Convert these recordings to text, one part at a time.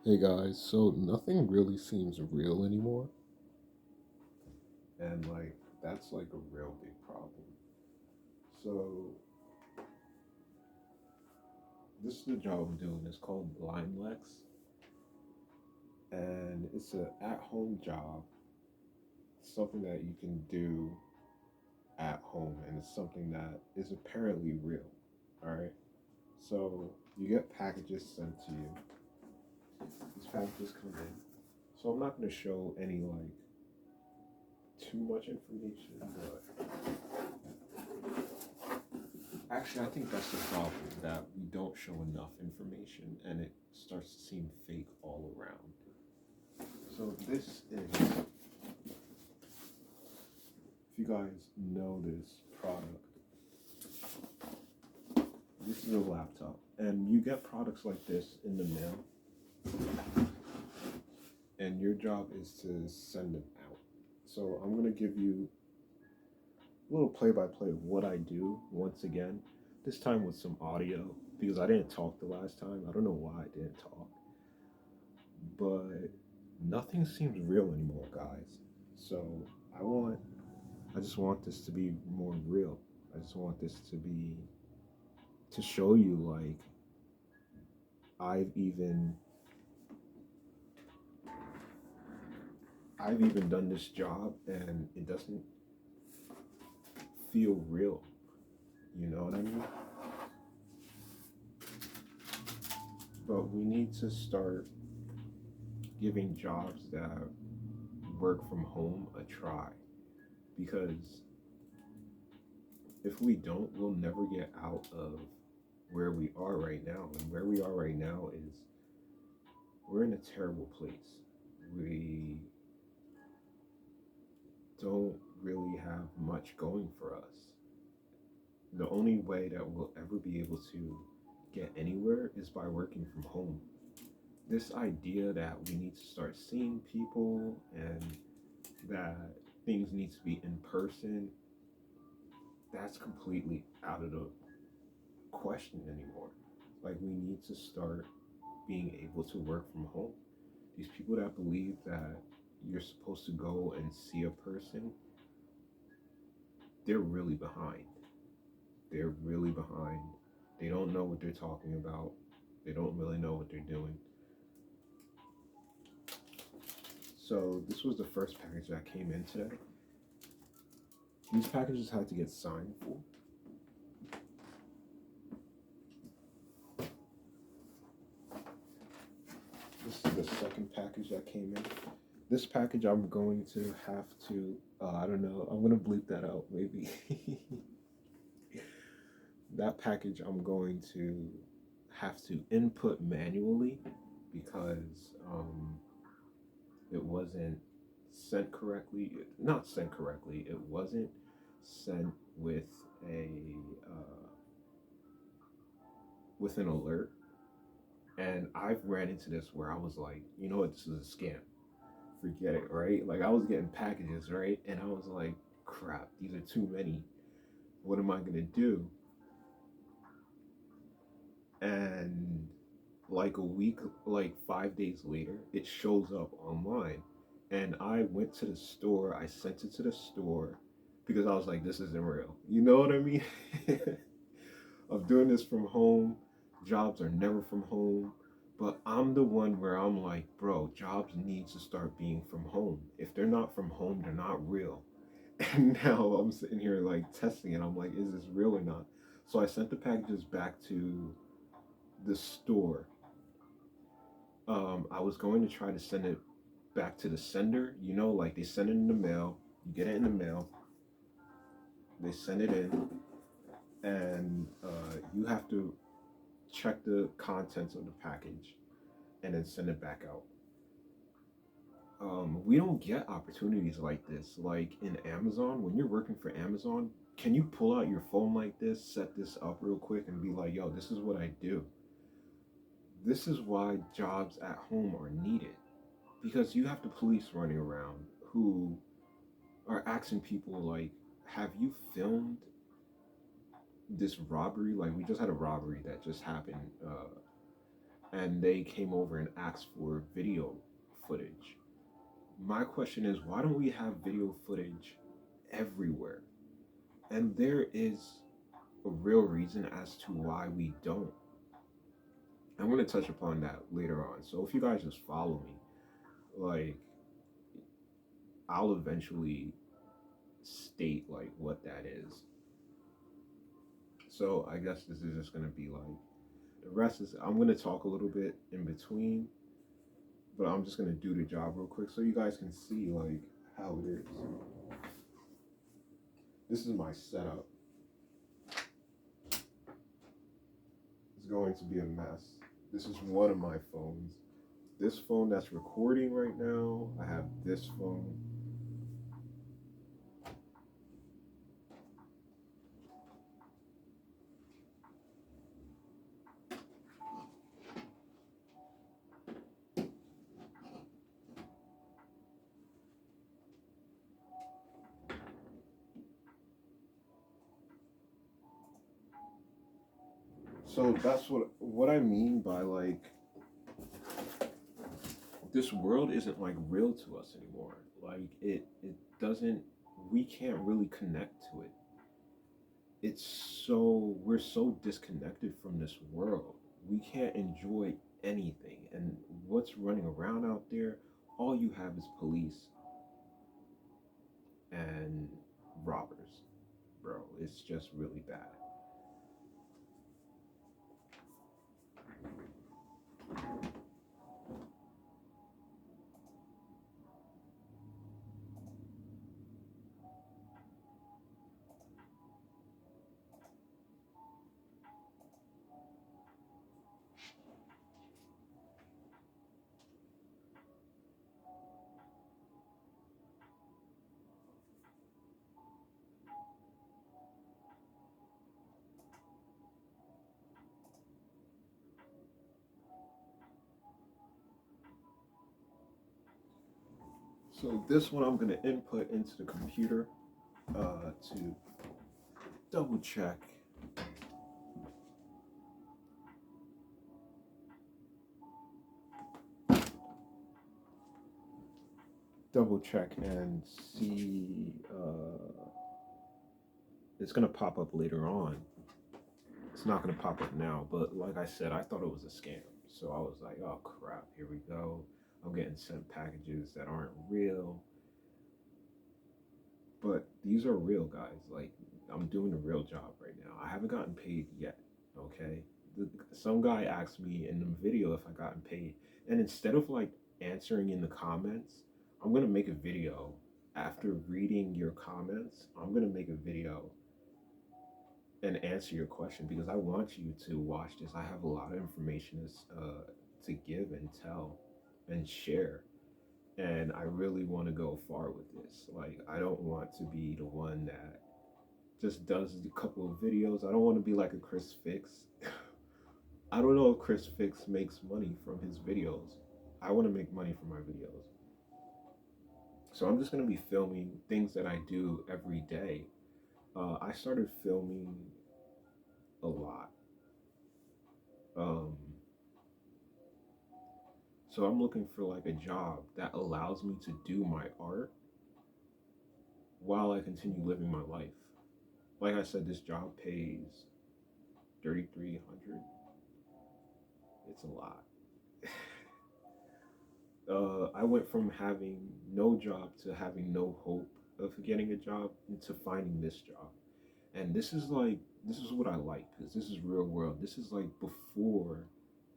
Hey guys, so nothing really seems real anymore. And that's like a real big problem. So this is the job I'm doing. It's called Linelix, and it's an at-home job. Something that you can do at home, and it's something that is apparently real. All right. So you get packages sent to you. These packages come in. So I'm not going to show any too much information, but actually, I think that's the problem, that we don't show enough information and it starts to seem fake all around. So this is, if you guys know this product, this is a laptop. And you get products like this in the mail, and your job is to send them out. So I'm going to give you a little play by play of what I do once again, this time with some audio, because I didn't talk the last time. I don't know why I didn't talk, but nothing seems real anymore, guys. So I want, I just want this to be more real. I just want this to be, to show you I've even, I've even done this job and it doesn't feel real. You know what I mean? But we need to start giving jobs that work from home a try, because if we don't, we'll never get out of where we are right now. And where we are right now is we're in a terrible place. We don't really have much going for us. The only way that we'll ever be able to get anywhere is by working from home. This idea that we need to start seeing people and that things need to be in person, that's completely out of the question anymore. Like, we need to start being able to work from home. These people that believe that you're supposed to go and see a person, they're really behind. They're really behind. They don't know what they're talking about. They don't really know what they're doing. So this was the first package that came in today. These packages had to get signed for. This is the second package that came in. This package I'm going to have to, I don't know, I'm going to bleep that out maybe. That package I'm going to have to input manually because it wasn't sent correctly. Not sent correctly. It wasn't sent with a uh, with an alert. And I've ran into this where I was like, you know what, this is a scam. Forget it, right? Like, I was getting packages, right? And I was like, crap, these are too many. What am I gonna do? And like a week, like 5 days later, it shows up online. And I went to the store, I sent it to the store because I was like, this isn't real. You know what I mean? Of doing this from home, jobs are never from home. But I'm the one where I'm like, bro, jobs need to start being from home. If they're not from home, they're not real. And now I'm sitting here like testing it. I'm like, is this real or not? So I sent the packages back to the store. I was going to try to send it back to the sender. You know, like they send it in the mail. You get it in the mail. They send it in, and you have to check the contents of the package and then send it back out. We don't get opportunities like this. Like in Amazon, when you're working for Amazon, can you pull out your phone like this, set this up real quick, and be like, yo, this is what I do? This is why jobs at home are needed, because you have the police running around who are asking people like, have you filmed this robbery? Like, we just had a robbery that just happened and they came over and asked for video footage. My question is, why don't we have video footage everywhere? And there is a real reason as to why we don't. I'm going to touch upon that later on. So if you guys just follow me, like, I'll eventually state like what that is. So I guess this is just going to be like, the rest is, I'm going to talk a little bit in between, but I'm just going to do the job real quick so you guys can see like how it is. This is my setup. It's going to be a mess. This is one of my phones. This phone that's recording right now, I have this phone. So that's what I mean by like, this world isn't like real to us anymore. Like it doesn't, we can't really connect to it. It's so, we're so disconnected from this world. We can't enjoy anything. And what's running around out there, all you have is police and robbers, bro. It's just really bad. So this one I'm gonna input into the computer to double check. Double check and see. It's gonna pop up later on. It's not gonna pop up now, but like I said, I thought it was a scam. So I was like, oh crap, here we go. I'm getting sent packages that aren't real. But these are real, guys. Like, I'm doing a real job right now. I haven't gotten paid yet, okay? Some guy asked me in the video if I gotten paid. And instead of like answering in the comments, I'm gonna make a video. After reading your comments, I'm gonna make a video and answer your question because I want you to watch this. I have a lot of information to give and tell and share. And I really want to go far with this. Like, I don't want to be the one that just does a couple of videos. I don't want to be like a Chris Fix. I don't know if Chris Fix makes money from his videos. I want to make money from my videos. So I'm just going to be filming things that I do every day. I started filming a lot. Um, so I'm looking for like a job that allows me to do my art while I continue living my life. Like I said, this job pays 3,300. It's a lot. I went from having no job to having no hope of getting a job into finding this job. And this is like, this is what I like because this is real world. This is like before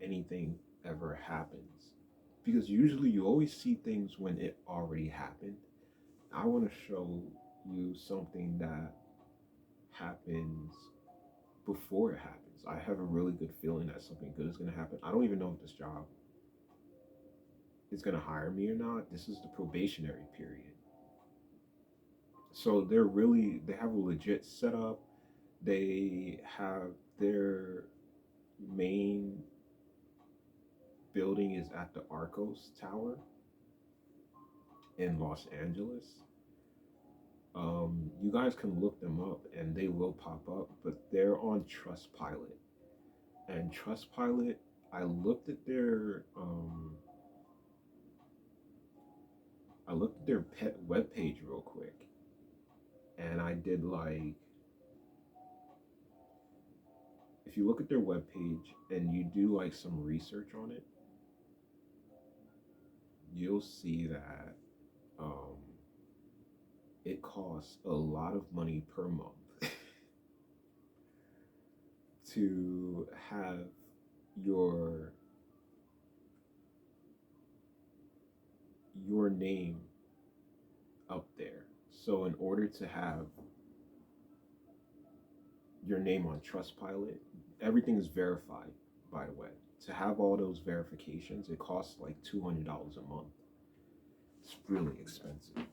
anything ever happens. Because usually you always see things when it already happened. I want to show you something that happens before it happens. I have a really good feeling that something good is going to happen. I don't even know if this job is going to hire me or not. This is the probationary period. So they have a legit setup. They have their main building is at the Arcos Tower in Los Angeles. You guys can look them up and they will pop up, but they're on Trustpilot. And Trustpilot, I looked at their pet web page real quick, and I did like, if you look at their web page and you do like some research on it, you'll see that um, it costs a lot of money per month to have your your name up there. So in order to have your name on Trustpilot, everything is verified, by the way. To have all those verifications, it costs like $200 a month. It's really expensive.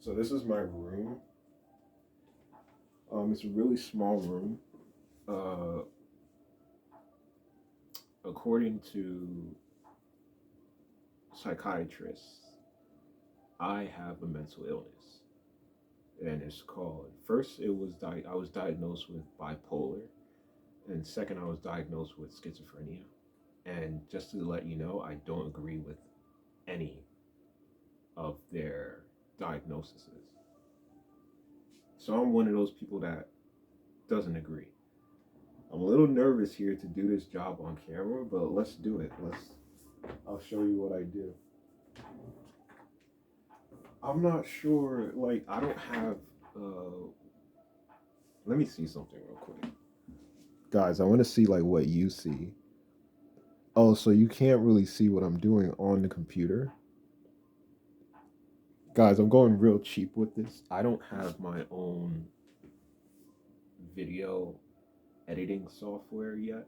So this is my room. It's a really small room. Uh, According to psychiatrists, I have a mental illness, and it's called. First, I was diagnosed with bipolar, and second, I was diagnosed with schizophrenia. And just to let you know, I don't agree with any of their diagnoses. So I'm one of those people that doesn't agree. I'm a little nervous here to do this job on camera, but let's do it. I'll show you what I do. I'm not sure, like, I don't have, uh, let me see something real quick. Guys, I want to see, like, what you see. Oh, so you can't really see what I'm doing on the computer? Guys, I'm going real cheap with this. I don't have my own video editing software yet.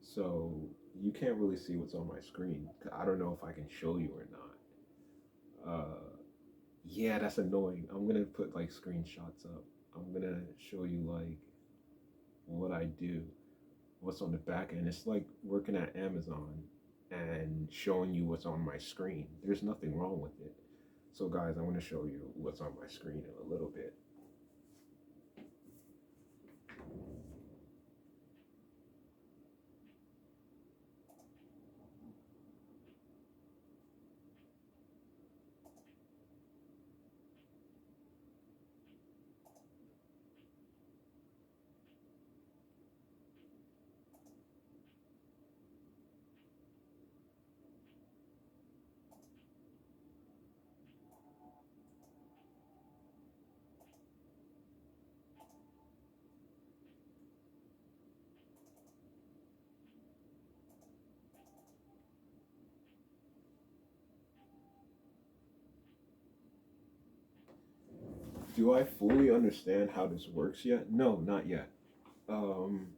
So you can't really see what's on my screen. I don't know if I can show you or not. Yeah, that's annoying. I'm gonna put like screenshots up. I'm gonna show you like what I do, what's on the back end. It's like working at Amazon and showing you what's on my screen. There's nothing wrong with it. So guys, I'm gonna show you what's on my screen in a little bit. Do I fully understand how this works yet? No, not yet. Um,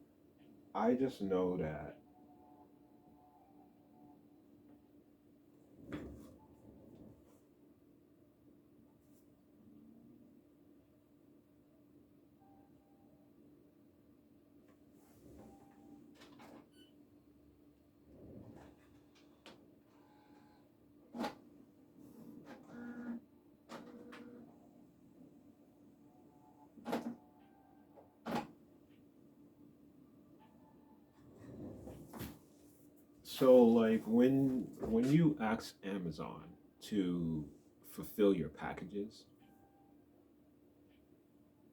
I just know that. So like when you ask Amazon to fulfill your packages,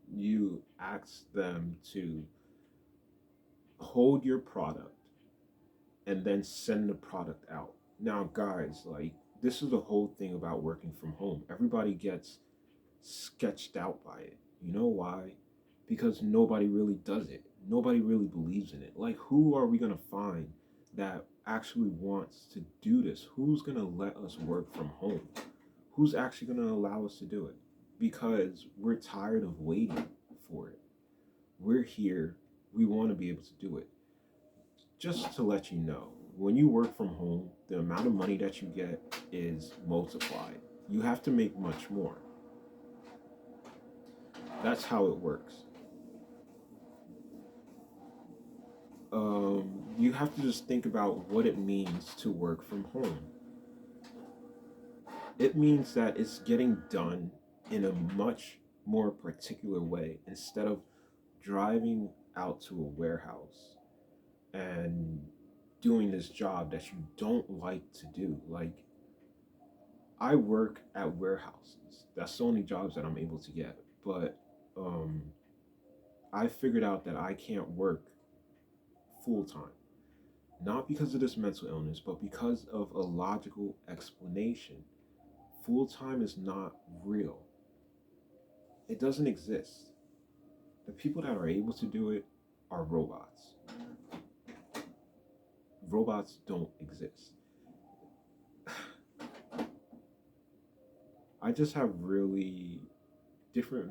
you ask them to hold your product and then send the product out. Now, guys, like this is the whole thing about working from home. Everybody gets sketched out by it. You know why? Because nobody really does it. Nobody really believes in it. Like, who are we going to find that actually wants to do this? Who's going to let us work from home? Who's actually going to allow us to do it? Because we're tired of waiting for it. We're here. We want to be able to do it. Just to let you know, when you work from home, the amount of money that you get is multiplied. You have to make much more. That's how it works. You have to just think about what it means to work from home. It means that it's getting done in a much more particular way instead of driving out to a warehouse and doing this job that you don't like to do. Like, I work at warehouses. That's the only jobs that I'm able to get. But um, I figured out that I can't work full time. Not because of this mental illness, but because of a logical explanation. Full time is not real, it doesn't exist. The people that are able to do it are robots. Robots don't exist. I just have really different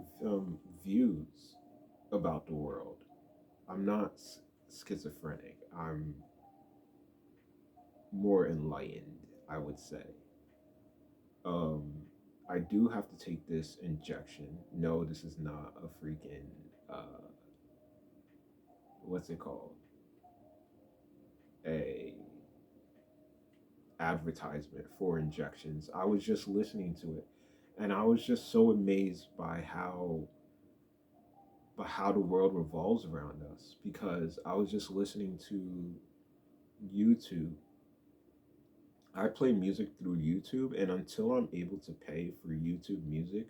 views about the world. I'm not schizophrenic. I'm more enlightened, I would say. Um, I do have to take this injection. No, this is not a freaking what's it called? A advertisement for injections. I was just listening to it, and I was just so amazed by how the world revolves around us, because I was just listening to YouTube. I play music through YouTube, and until I'm able to pay for YouTube music,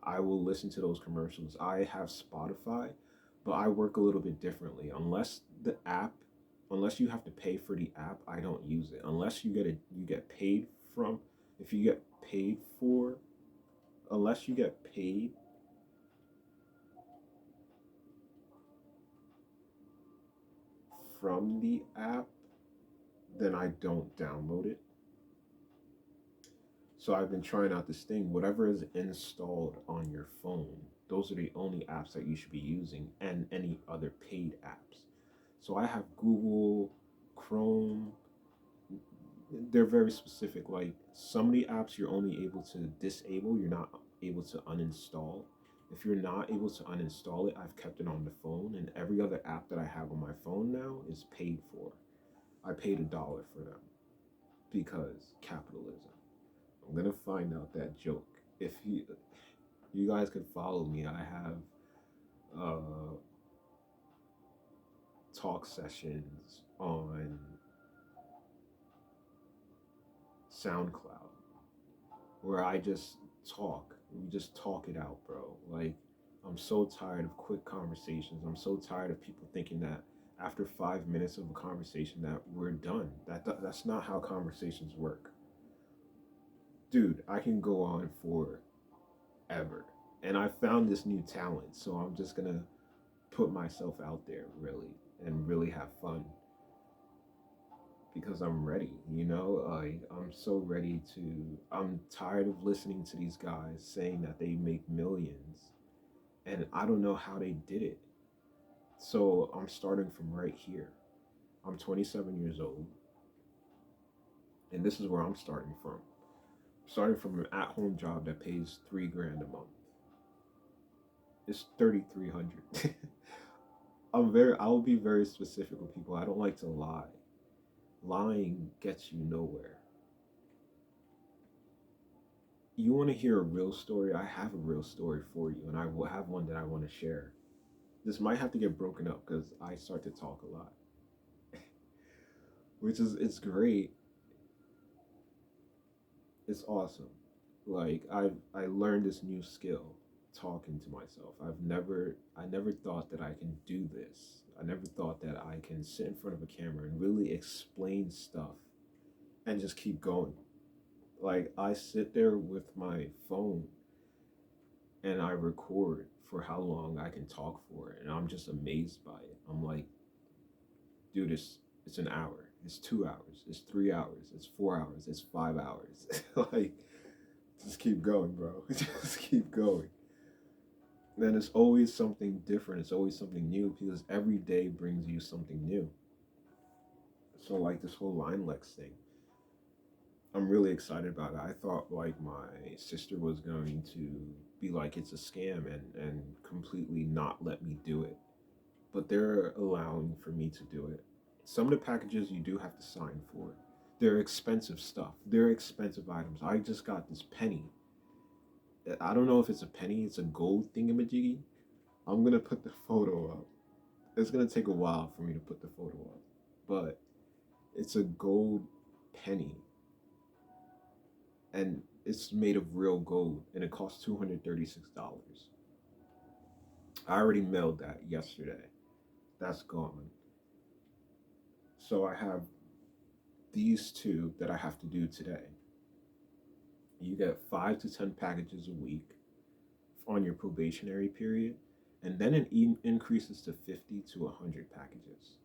I will listen to those commercials. I have Spotify, but I work a little bit differently. Unless you have to pay for the app, I don't use it. Unless you get paid from, if you get paid for, unless you get paid from the app, then I don't download it. So I've been trying out this thing. Whatever is installed on your phone, those are the only apps that you should be using, and any other paid apps. So I have Google, Chrome. They're very specific. Like, some of the apps you're only able to disable, you're not able to uninstall. If you're not able to uninstall it, I've kept it on the phone, and every other app that I have on my phone now is paid for. I paid $1 for them because capitalism. I'm gonna find out that joke. If you guys could follow me, I have uh, talk sessions on SoundCloud where I just talk. We just talk it out, bro. Like, I'm so tired of quick conversations. I'm so tired of people thinking that after 5 minutes of a conversation that we're done. That's not how conversations work, dude. I can go on forever, and I found this new talent, so I'm just gonna put myself out there, really, and really have fun, because I'm ready, Like, I'm so ready to. I'm tired of listening to these guys saying that they make millions, and I don't know how they did it. So I'm starting from right here. I'm 27 years old, and this is where I'm starting from. Starting from an at home job that pays 3 grand a month. It's 3,300. I'll be very specific with people. I don't like to lie. Lying gets you nowhere. You want to hear a real story? I have a real story for you, and I will have one that I want to share. This might have to get broken up because I start to talk a lot, which is it's great. It's awesome. Like, I learned this new skill, talking to myself. I never thought that I can do this. I never thought that I can sit in front of a camera and really explain stuff and just keep going. Like, I sit there with my phone and I record for how long I can talk for, and I'm just amazed by it. I'm like, dude, it's an hour, it's 2 hours, it's 3 hours, it's 4 hours, it's 5 hours. Like, just keep going, bro. Just keep going. And it's always something different. It's always something new, because every day brings you something new. So, like, this whole Linelix thing, I'm really excited about it. I thought, like, my sister was going to be like, it's a scam, and completely not let me do it. But they're allowing for me to do it. Some of the packages you do have to sign for. they're expensive stuff. They're expensive items. I just got this penny. I don't know if it's a penny. It's a gold thingamajiggy. I'm gonna put the photo up. It's gonna take a while for me to put the photo up, but it's a gold penny, and it's made of real gold, and it costs $236. I already mailed that yesterday. That's gone. So I have these two that I have to do today. You get 5 to 10 packages a week on your probationary period, and then it increases to 50 to 100 packages.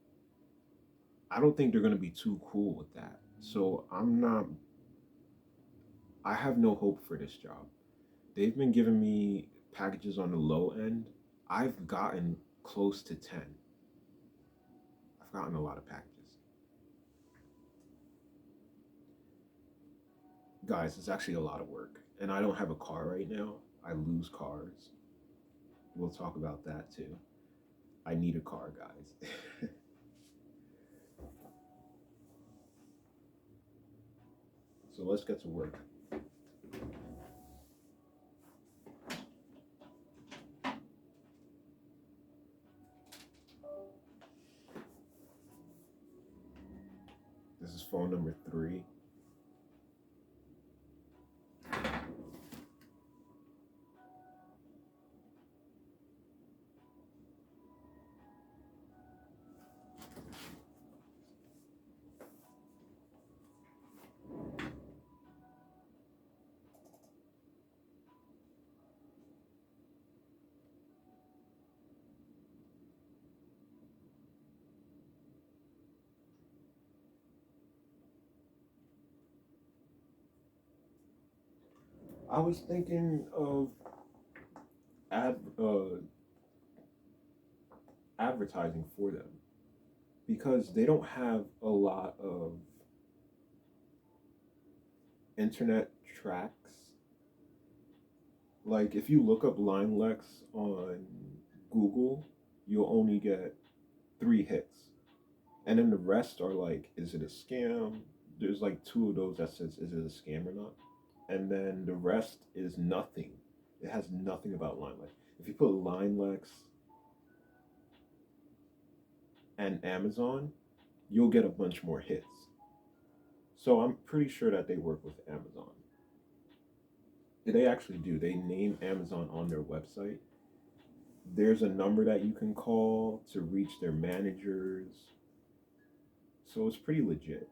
I don't think they're going to be too cool with that. So I have no hope for this job. They've been giving me packages on the low end. I've gotten close to 10. I've gotten a lot of packages. Guys, it's actually a lot of work. And I don't have a car right now. I lose cars. We'll talk about that too. I need a car, guys. So let's get to work. This is phone number 3. I was thinking of ad, advertising for them because they don't have a lot of internet tracks. Like if you look up Linelix on Google, you'll only get 3 hits. And then the rest are like, is it a scam? There's like 2 of those that says, is it a scam or not? And then the rest is nothing. It has nothing about Linelex. If you put Linelex and Amazon, you'll get a bunch more hits. So I'm pretty sure that they work with Amazon. They actually do. They name Amazon on their website. There's a number that you can call to reach their managers. So it's pretty legit.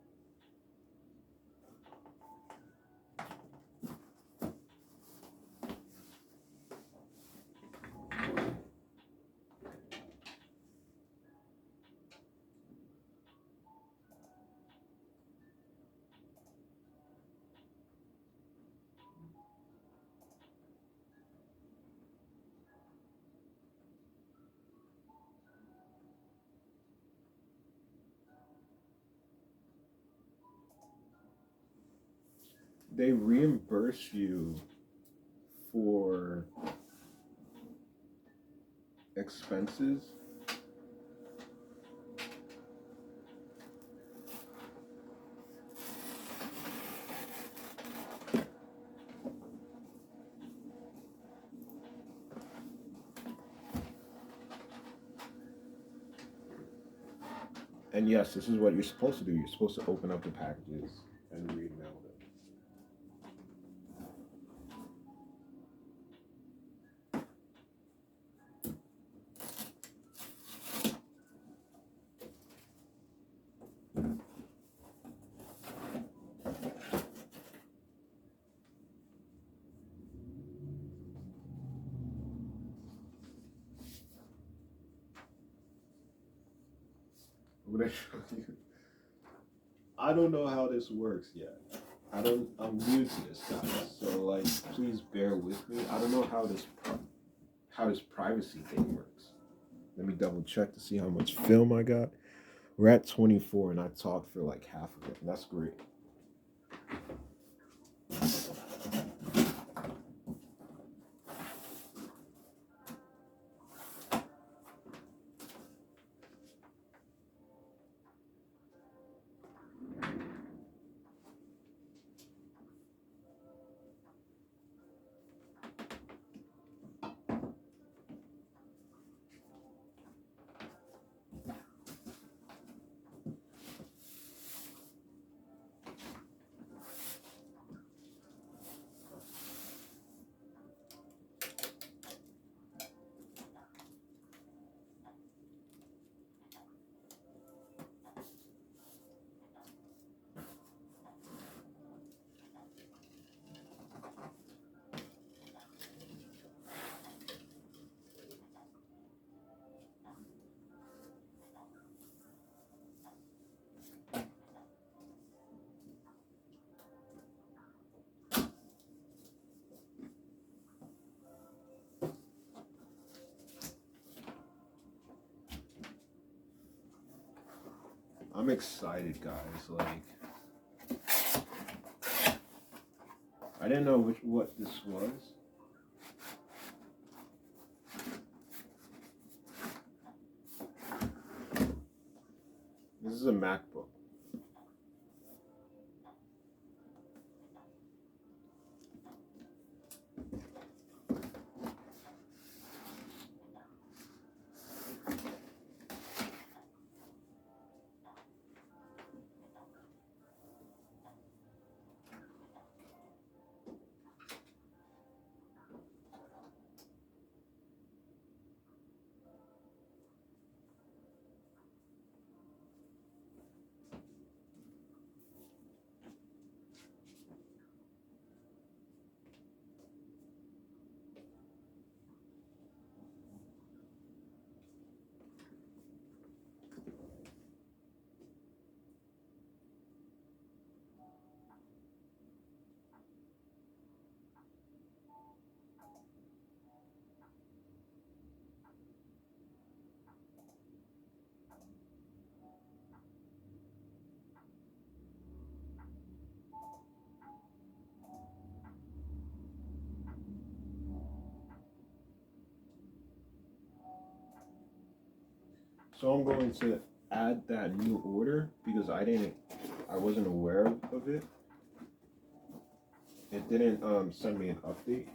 They reimburse you for expenses. And yes, this is what you're supposed to do. You're supposed to open up the packages and read mail them. I'm gonna show you. I don't know how this works yet. I'm new to this, guys. So like, please bear with me. I don't know how this privacy thing works. Let me double check to see how much film I got. We're at 24, and I talked for like half of it. And that's great. I'm excited, guys. Like, I didn't know what this was. This is a MacBook. So I'm going to add that new order because I wasn't aware of it. It didn't send me an update.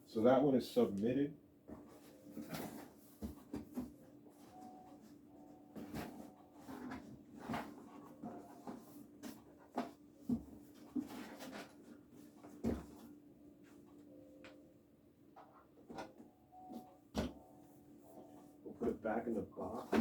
So that one is submitted. We'll put it back in the box.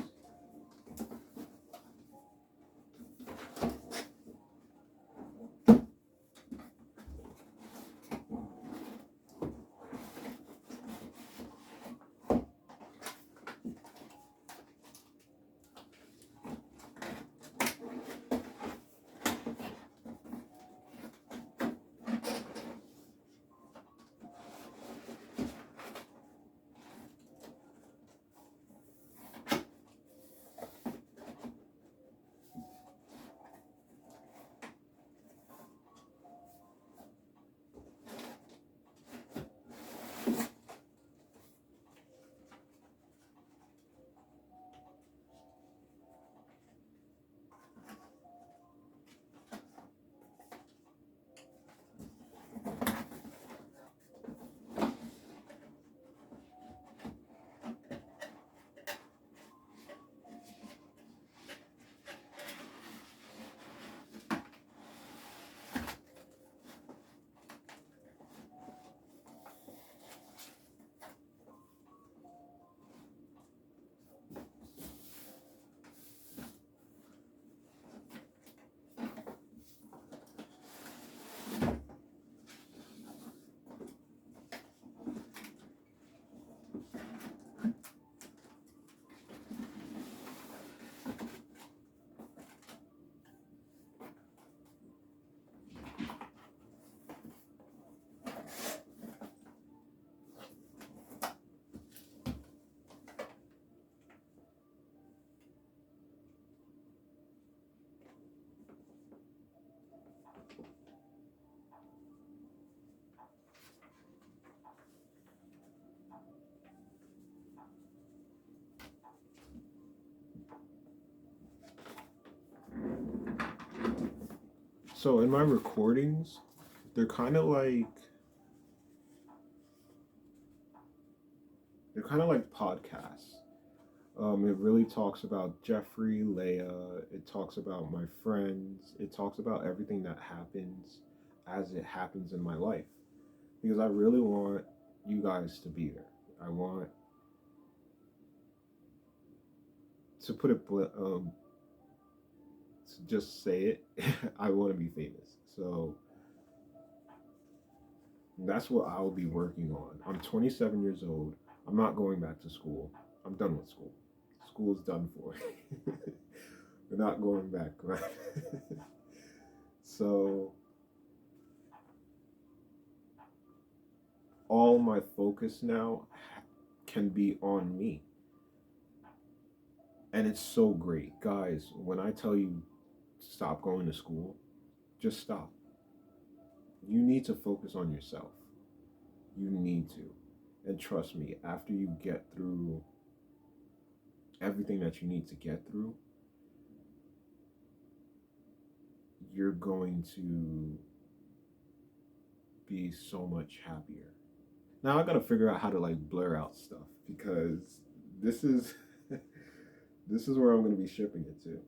So in my recordings, they're kind of like they're kind of like podcasts. It really talks about Jeffrey, Leia. It talks about my friends. It talks about everything that happens as it happens in my life. Because I really want you guys to be there. I want to put it, to just say it. I want to be famous. So that's what I'll be working on. I'm 27 years old. I'm not going back to school. I'm done with school. School's done for. We're not going back, right? So all my focus now can be on me. And it's so great. Guys, when I tell you stop going to school, just stop. You need to focus on yourself. You need to. And trust me, after you get through everything that you need to get through, you're going to be so much happier. Now I gotta figure out how to like blur out stuff because this is this is where I'm gonna be shipping it to.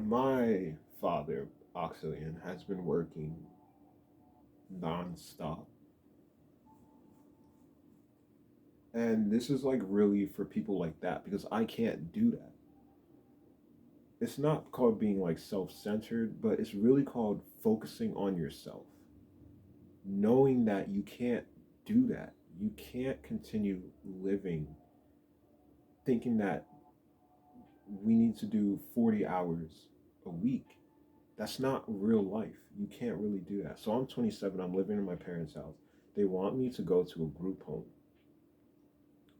My father, Oxilian, has been working nonstop. And this is like really for people like that because I can't do that. It's not called being like self centered, but it's really called focusing on yourself. Knowing that you can't do that. You can't continue living thinking that we need to do 40 hours a week. That's not real life. You can't really do that. So I'm 27, I'm living in my parents' house. They want me to go to a group home.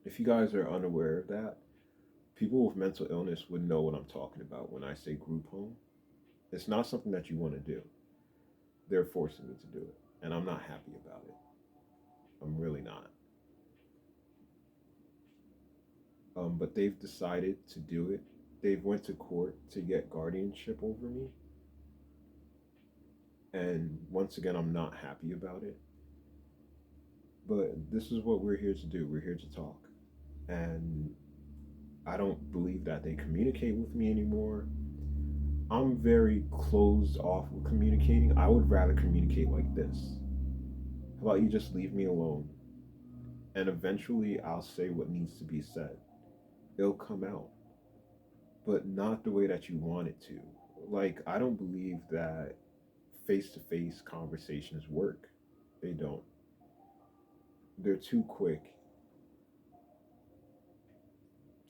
If you guys are unaware of that, people with mental illness would know what I'm talking about when I say group home. It's not something that you want to do. They're forcing me to do it, and I'm not happy about it. I'm really not. But they've decided to do it. They've went to court to get guardianship over me, and once again, I'm not happy about it. But this is what we're here to do. We're here to talk, and I don't believe that they communicate with me anymore. I'm very closed off with communicating. I would rather communicate like this. How about you just leave me alone? And eventually I'll say what needs to be said. It'll come out, but not the way that you want it to. Like, I don't believe that face to face conversations work. They don't. They're too quick.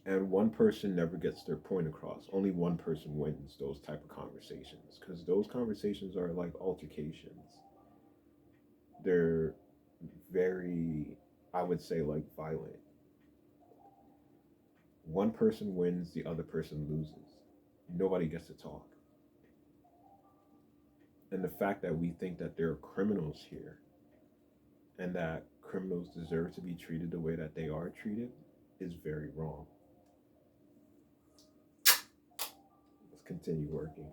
And one person never gets their point across. Only one person wins those type of conversations because those conversations are like altercations. They're very, I would say, like violent. One person wins, the other person loses. Nobody gets to talk. And the fact that we think that there are criminals here and that criminals deserve to be treated the way that they are treated is very wrong. Let's continue working.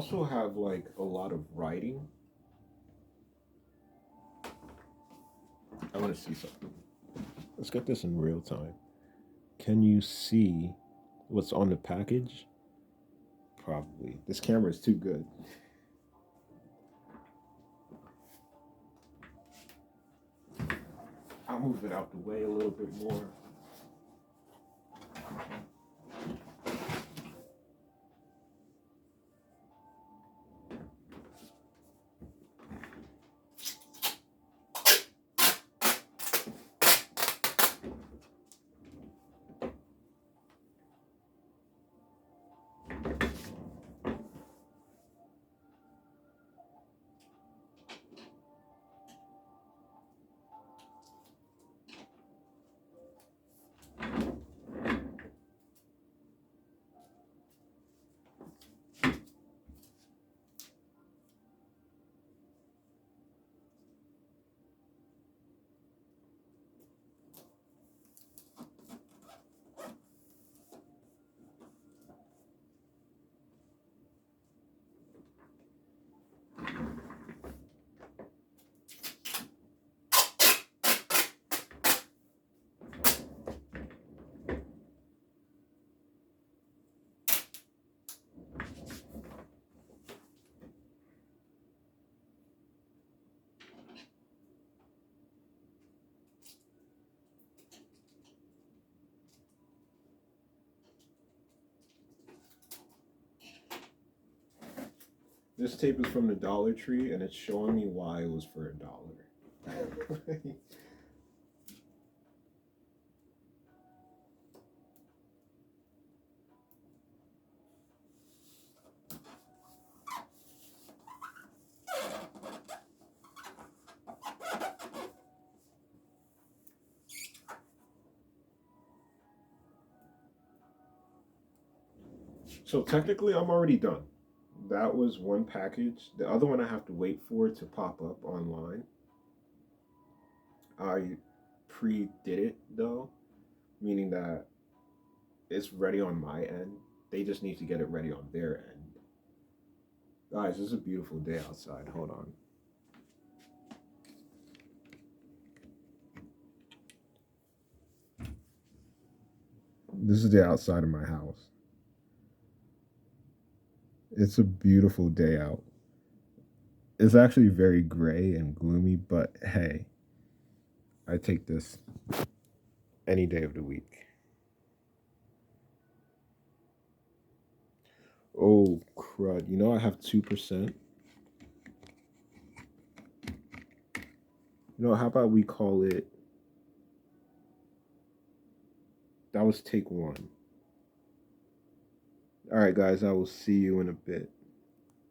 also have like a lot of writing. I want to see something. Let's get this in real time. Can you see what's on the package? Probably. This camera is too good. I'll move it out the way a little bit more. This tape is from the Dollar Tree, and it's showing me why it was for $1. So technically, I'm already done. That was one package. The other one I have to wait for it to pop up online. I pre-did it though, meaning that it's ready on my end. They just need to get it ready on their end. Guys, this is a beautiful day outside. Hold on. This is the outside of my house. It's a beautiful day out. It's actually very gray and gloomy, but hey, I take this any day of the week. Oh, crud. You know, I have 2%. You know, how about we call it? That was take one. All right, guys, I will see you in a bit.